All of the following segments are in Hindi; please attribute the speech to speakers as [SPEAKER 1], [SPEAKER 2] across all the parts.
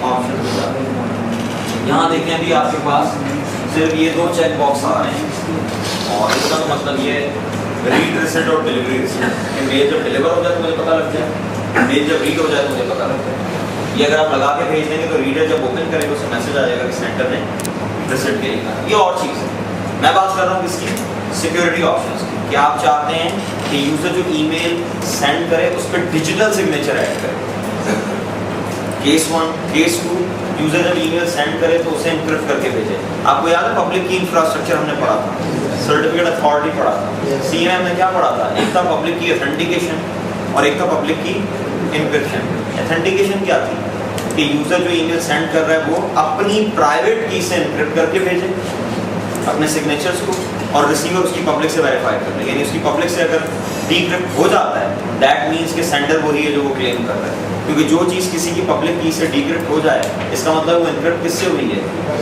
[SPEAKER 1] ऑप्शन में जाते हैं। यहाँ देखें अभी आपके पास सिर्फ ये दो चेक बॉक्स आ रहे हैं और इसका मतलब ये रीड रिसिट और डिलीवरी रिसिट। मेल जब डिलीवर हो जाए तो मुझे पता लग जाए, मेल जब रीड हो जाए तो मुझे पता लग जाए। ये अगर आप लगा के भेज देंगे तो रीडर जब ओपन करेगा उसे मैसेज आ जाएगा कि सेंटर ने रिसिट के लिए। ये और चीज़ है, मैं बात कर रहा हूँ किसकी, सिक्योरिटी ऑप्शंस की। क्या आप चाहते हैं कि यूजर जो ईमेल सेंड करे उस पर डिजिटल सिग्नेचर ऐड करे? केस 1, केस 2, यूजर जब ईमेल सेंड करे तो उसे एनक्रिप्ट करके भेजे। आपको याद है पब्लिक की इंफ्रास्ट्रक्चर हमने पढ़ा था, सर्टिफिकेट अथॉरिटी पढ़ा था, सीएम में क्या पढ़ा था? एक था पब्लिक की ऑथेंटिकेशन और एक था पब्लिक की एन्क्रिप्शन। ऑथेंटिकेशन क्या थी कि यूजर जो ईमेल सेंड कर रहा है वो अपनी प्राइवेट की से एनक्रिप्ट करके भेजे अपने सिग्नेचर्स को, और रिसीवर उसकी पब्लिक से वेरीफाई कर ले। यानी उसकी पब्लिक से अगर डीक्रिप्ट हो जाता है दैट मीन्स कि सेंडर वही है जो वो क्लेम कर रहा है, क्योंकि जो चीज़ किसी की पब्लिक की से डीक्रिप्ट हो जाए इसका मतलब वो एनक्रिप्ट किससे हुई है?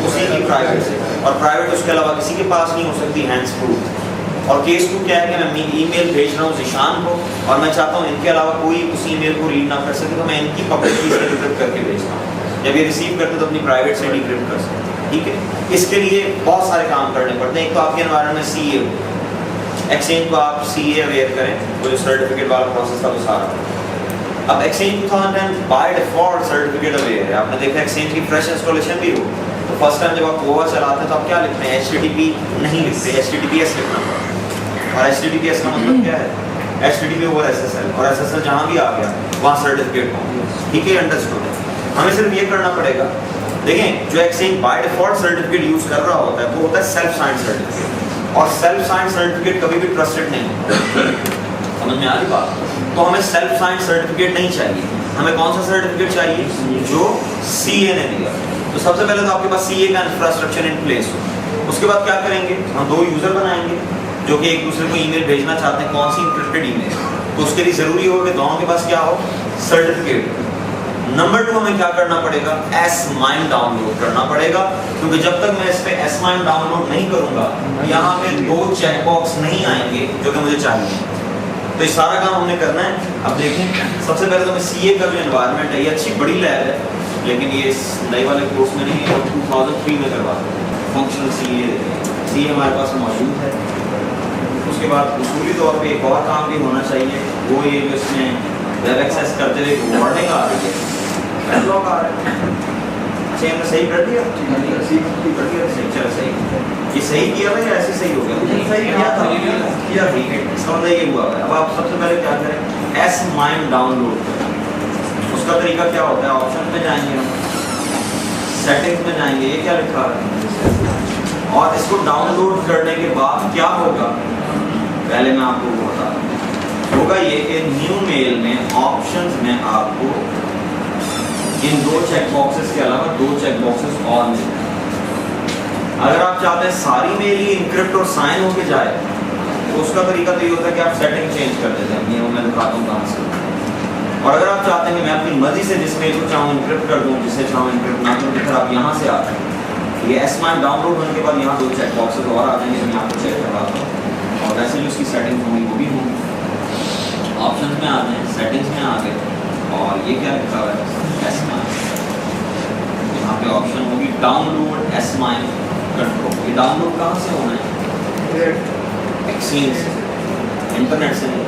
[SPEAKER 1] उसी की प्राइवेट से, और प्राइवेट उसके अलावा किसी के पास नहीं हो सकती हैंड्स प्रूफ। और केस 2 क्या है कि मैं ईमेल भेज रहा हूँ ज़ीशान को और मैं चाहता हूँ इनके अलावा कोई उस ईमेल को रीड ना कर सके, तो मैं इनकी पब्लिक की से डिक्रिप्ट करके भेजता हूँ। जब ये रिसीव करते तो अपनी प्राइवेट से डिक्रिप्ट कर सकते हैं। ठीक है, इसके लिए बहुत सारे काम करने पड़ते हैं। एक तो आपके एनवायरनमेंट में सीए हो, एक्सचेंज को आप सीए अवेयर करें, वो जो सर्टिफिकेट वाला प्रोसेस था वो सारा। अब exchange 2010 by default certificate aware है। आपने देखा एक्सचेंज की फ्रेश इंस्टॉलेशन भी हो तो फर्स्ट टाइम जब आप ओवर चलाते हैं तो आप क्या लिखते हैं? HTTP नहीं लिखते, HTTPS लिखना पड़ता है। और HTTPS का मतलब क्या है? HTTP ओवर SSL, और SSL जहाँ भी आ गया वहाँ सर्टिफिकेट हो। ठीक है, अंडरस्टूड है। हमें सिर्फ ये करना पड़ेगा, देखें जो exchange by default certificate use कर रहा होता है वो होता है सेल्फ साइंड सर्टिफिकेट, और सेल्फ साइंड सर्टिफिकेट कभी भी ट्रस्टेड नहीं होता। समझ में आ रही बात? तो हमें सेल्फ साइंड सर्टिफिकेट नहीं चाहिए, हमें कौन सा सर्टिफिकेट चाहिए? जो सीए ने दिया। तो सबसे पहले तो आपके पास सीए का इंफ्रास्ट्रक्चर इन प्लेस हो। उसके बाद क्या करेंगे? हम दो यूजर बनाएंगे जो कि एक दूसरे को ईमेल भेजना चाहते हैं, कौन सी इंक्रिप्टेड ईमेल। तो उसके लिए जरूरी होगा कि दोनों के पास क्या हो? सर्टिफिकेट। नंबर 2 हमें क्या करना पड़ेगा? S-MIME डाउनलोड करना पड़ेगा, क्योंकि जब तक मैं इस पे S-MIME डाउनलोड नहीं करूंगा यहाँ पे दो चेकबॉक्स नहीं आएंगे जो कि मुझे चाहिए। तो ये सारा काम हमने करना है। अब देखें, सबसे पहले तो मैं सीए का जो एनवायरनमेंट है, ये अच्छी बड़ी लैब है, लेकिन ये इस नए वाले कोर्स में नहीं है, 2003 में करवाते हैं। फंक्शनल सीए हमारे पास मौजूद है। उसके बाद उसूली तौर पे एक और काम भी होना चाहिए, वो ये जो इसमें वेब एक्सेस करते हुए वार्निंग आ रही है, बैकलॉग आ रहा है। अच्छा, हमने सही कर दिया? चलो सही। ये सही किया था या ऐसे सही हो गया? सही किया था, किया ठीक है। इसका मतलब ये हुआ है। अब आप सबसे पहले क्या करें? S-MIME डाउनलोड करें। उसका तरीका क्या होता है? ऑप्शन में जाएंगे हम, सेटिंग्स में जाएंगे, ये क्या लिखा है, और इसको डाउनलोड करने के बाद क्या होगा पहले मैं आपको बता रहा हूँ। होगा ये कि न्यू मेल में ऑप्शंस में आपको इन दो चेक बॉक्सेस के अलावा दो चेक बॉक्सेस और मिल जाए। अगर आप चाहते हैं सारी मेल ही इनक्रिप्ट और साइन होके जाए तो उसका तरीका तो ये होता है कि आप सेटिंग चेंज कर देते हैं। ये मैं दिखाता हूँ कहाँ से। और अगर आप चाहते हैं कि मैं अपनी मर्जी से जिस मेल को चाहूँ इनक्रिप्ट कर दूँ, जिससे चाहूँ इनक्रिप्ट ना करूँ, फिर आप यहाँ से आते हैं। ये S-MIME डाउनलोड होने के बाद यहाँ दो चेक बॉक्सेस और आ जाएंगे, मैं आपको चेक करवाता हूँ। और वैसे जो उसकी सेटिंग होंगी वो भी होंगी। ऑप्शंस में आ जाए, सेटिंग्स में आ गए, और ये क्या लिखा हुआ है? S-MIME। यहाँ पे ऑप्शन होगी डाउनलोड S-MIME कंट्रोल। ये डाउनलोड कहाँ से होना है? एक्सचेंज से, इंटरनेट से नहीं,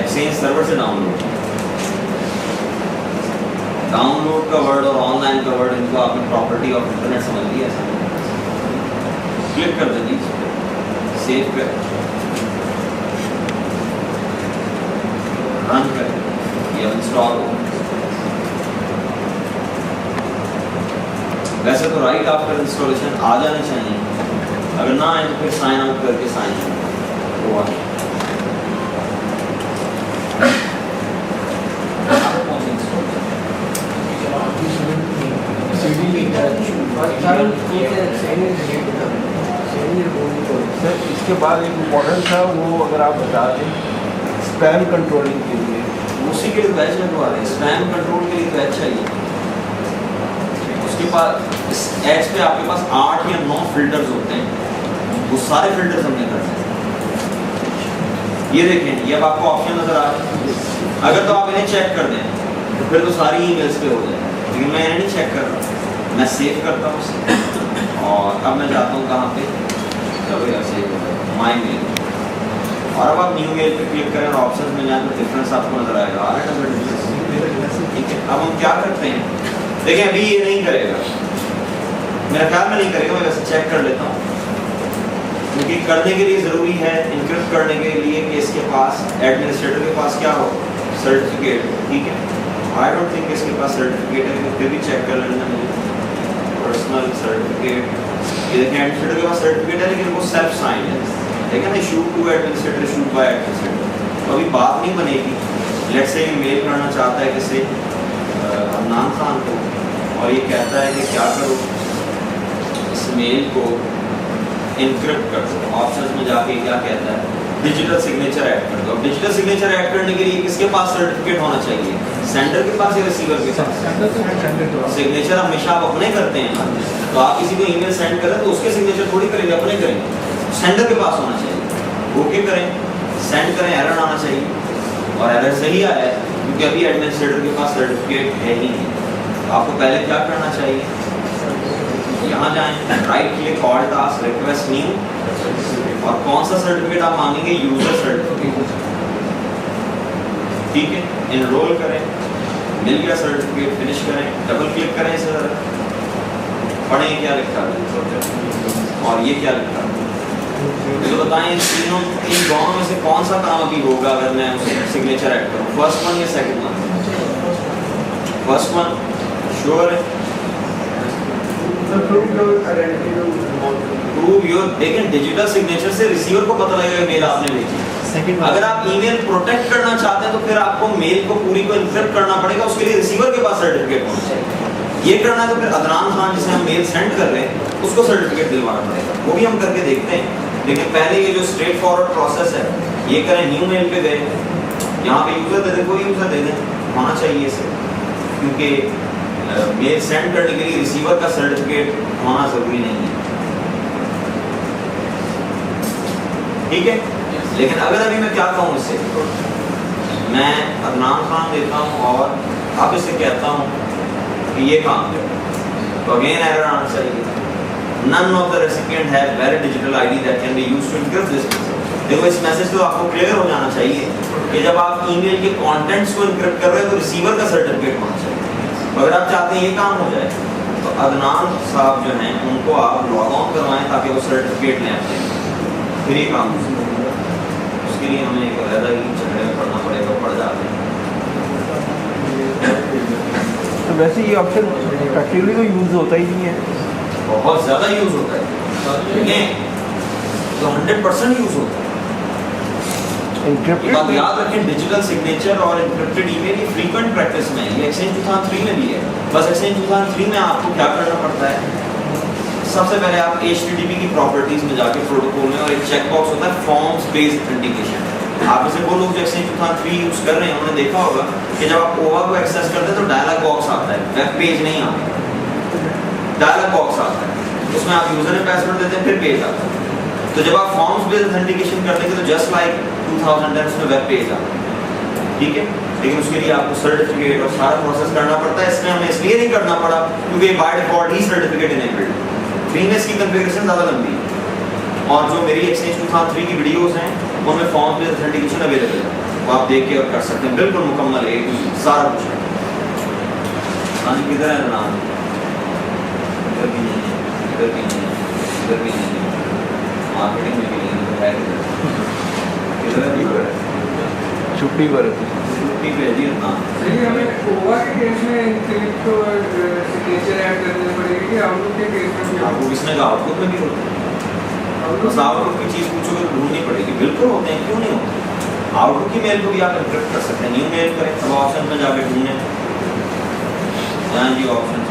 [SPEAKER 1] एक्सचेंज सर्वर से डाउनलोड। डाउनलोड का वर्ड और ऑनलाइन का वर्ड, इनको आपने प्रॉपर्टी ऑफ इंटरनेट समझ लिया। क्लिक कर दीजिए, सेव कर, रन करें, ये इंस्टॉल हो। वैसे तो राइट आफ्टर इंस्टॉलेशन आ जाने चाहिए, अगर ना आए तो फिर साइन आउट करके साइन हुआ।
[SPEAKER 2] सर इसके बाद एक इम्पोर्टेंट था, वो अगर आप बता दें स्पैम कंट्रोलिंग के लिए।
[SPEAKER 1] उसी के लिए बैच लगवा रहे हैं, स्पैम कंट्रोल के लिए बैच चाहिए। उसके बाद इस एच पे आपके पास 8 या 9 फिल्टर्स होते हैं, वो सारे फिल्टर्स हमने करने हैं। ये देखें, ये अब आपको ऑप्शन नजर आ रहा है। अगर तो आप इन्हें चेक कर दें तो फिर तो सारी ईमेल्स पे हो जाए, लेकिन मैं नहीं चेक कर रहा, मैं सेव करता हूँ उसे और अब मैं जाता हूँ कहाँ पे, चलो यार सेव हो गया माई मेल। और अब आप न्यू मेल पे क्लिक करें और ऑप्शन में जाए तो डिफरेंस आपको नजर आएगा, आ रहा है डिफरेंस। ठीक है, अब हम क्या करते हैं, देखिए अभी ये नहीं करेगा, मेरा ख्याल में नहीं करेगा, मैं वैसे चेक कर लेता हूँ क्योंकि करने के लिए ज़रूरी है इनक्रिप्ट करने के लिए कि इसके पास एडमिनिस्ट्रेटर के पास क्या हो, सर्टिफिकेट। ठीक है, आई डोंट थिंक इसके पास सर्टिफिकेट है, फिर भी चेक कर लेना मुझे पर्सनल सर्टिफिकेट। ये देखें एडमिनिस्ट्रेटर के पास सर्टिफिकेट है लेकिन वो सेल्फ साइन है, लेकिन issued to administrator, issued by administrator. तो अभी बात नहीं बनेगी, लेट्स से मेल करना चाहता है किसी अदनान खान को और ये कहता है कि क्या करो, इस मेल को इनक्रिप्ट कर दो। ऑप्शंस में जाके क्या कहता है, डिजिटल सिग्नेचर ऐड कर दो। अब डिजिटल सिग्नेचर ऐड करने के लिए किसके पास सर्टिफिकेट होना चाहिए, सेंडर के पास या रिसीवर के पास? सिग्नेचर हमेशा आप अपने करते हैं ना, तो आप किसी को ईमेल सेंड करें तो उसके सिग्नेचर थोड़ी करेंगे, अपने करेंगे। सेंडर के पास होना चाहिए, ओके करें, सेंड करें, एरर आना चाहिए और एरर सही आया है क्योंकि अभी एडमिनिस्ट्रेटर के पास सर्टिफिकेट है ही नहीं। तो आपको पहले क्या करना चाहिए, यहाँ जाएं, right click all task, request new, और कौन सा सर्टिफिकेट आप मांगेंगे, यूजर सर्टिफिकेट। ठीक है, इनरोल करें, मिल गया सर्टिफिकेट, फिनिश करें, डबल क्लिक करें इसे जरा, पढ़ें क्या लिखा है और ये क्या लिखा है, तो बताएं इन तीनों, इन दोनों में से कौन सा काम अभी होगा अगर मैं उसे सिग्नेचर ऐड करूँ, फर्स्ट वन या second one? First one sure है, प्रूव योर, लेकिन डिजिटल सिग्नेचर से रिसीवर को पता लगेगा मेल आपने भेजी। अगर आप ईमेल प्रोटेक्ट करना चाहते हैं तो फिर आपको मेल को पूरी को इनक्रिप्ट करना पड़ेगा, उसके लिए रिसीवर के पास सर्टिफिकेट होना चाहिए। ये करना है तो फिर अदनान खान जिसे हम मेल सेंड कर रहे हैं उसको सर्टिफिकेट दिलवाना पड़ेगा, वो भी हम करके देखते हैं। लेकिन पहले ये जो स्ट्रेट फॉरवर्ड प्रोसेस है ये करें, न्यू मेल पे गए, यहाँ पे यूजर दे दें, कोई यूजर दे दें, होना चाहिए इसे, क्योंकि मेल सेंड करने के लिए रिसीवर का सर्टिफिकेट होना जरूरी नहीं है। ठीक है, लेकिन अगर अभी मैं क्या कहूँ इससे, मैं अदनान खान देता हूँ और अब इसे कहता हूँ कि ये काम करो, तो अगेन एरर आना चाहिए, none of the recipient have valid digital ID that can be used to encrypt this message। देखो इस मैसेज तो आपको क्लियर हो जाना चाहिए कि जब आप ईमेल के कंटेंट्स को इनक्रिप्ट कर रहे हैं तो रिसीवर का सर्टिफिकेट होना चाहिए। तो अगर आप चाहते हैं ये काम हो जाए तो अदनान साहब जो हैं उनको आप लॉग ऑन करवाएं ताकि वो सर्टिफिकेट लें अपने, फिर ये काम हो सकता है। उसके लिए हमें एक अलग ही झगड़े में पढ़ना पड़ेगा, पढ़ जाते हैं।
[SPEAKER 2] तो वैसे ये ऑप्शन प्रैक्टिकली तो यूज़ होता ही नहीं है,
[SPEAKER 1] बहुत ज़्यादा यूज़ होता है, लेकिन तो 100% यूज़ होता है।
[SPEAKER 2] इनक्रिप्टेड
[SPEAKER 1] बात याद रखें, डिजिटल सिग्नेचर और इनक्रिप्टेड ईमेल ये फ्रीक्वेंट प्रैक्टिस में है, ये एक्सचेंज 2003 में भी है। बस एक्सचेंज 2003 में आपको क्या करना पड़ता है, सबसे पहले आप HTTP की प्रॉपर्टीज में जाके प्रोटोकॉल में और एक चेक बॉक्स होता है फॉर्म्स बेस्ड ऑथेंटिकेशन। आप इसे वो लोग जो एक्सचेंज 2003 यूज कर रहे हैं उन्होंने देखा होगा कि जब आप ओवा को एक्सेस करते हैं तो डायलॉग बॉक्स आता है, वेब पेज नहीं आता, डायलॉग बॉक्स आता है, उसमें आप यूजर नेम पासवर्ड देते हैं फिर पेज आता है। तो जब आप फॉर्म्स बेस्ड ऑथेंटिकेशन करते हैं तो जस्ट लाइक 2010 में वेब पेज आता है। ठीक है, लेकिन उसके लिए आपको सर्टिफिकेट और सारा प्रोसेस करना पड़ता है। इसमें हमें इसलिए नहीं करना पड़ा क्योंकि by default he certificate enabled है, फ्रीनेस की कॉन्फ़िगरेशन ज़्यादा लंबी है। और जो मेरी एक्सचेंज 2003 की वीडियोस हैं उनमें फॉर्म बेस्ड ऑथेंटिकेशन अवेलेबल है, वो आप देख के और कर सकते हैं, बिल्कुल मुकम्मल है, सारा कुछ है। किधर है नाम, इधर भी नहीं है, इधर भी नहीं है, इधर भी नहीं है, मार्केटिंग में भी नहीं है, किधर है,
[SPEAKER 2] छुट्टी पर
[SPEAKER 1] छुट्टी पे दी ना।
[SPEAKER 3] हमें ओवा के केस में इनक्रिप्ट और सिग्नेचर ऐड करने पड़ेगी कि आउटलुक के केस में?
[SPEAKER 1] आपको किसने कहा आउटलुक में भी होते हैं? बस आउटलुक की चीज़ पूछोगे तो ढूंढनी पड़ेगी, बिल्कुल होते हैं, क्यों नहीं होते। आउटलुक की मेल को भी आप इनक्रिप्ट कर सकते हैं, न्यू मेल करें, सब ऑप्शन में जाके ढूंढें, यहाँ जी ऑप्शन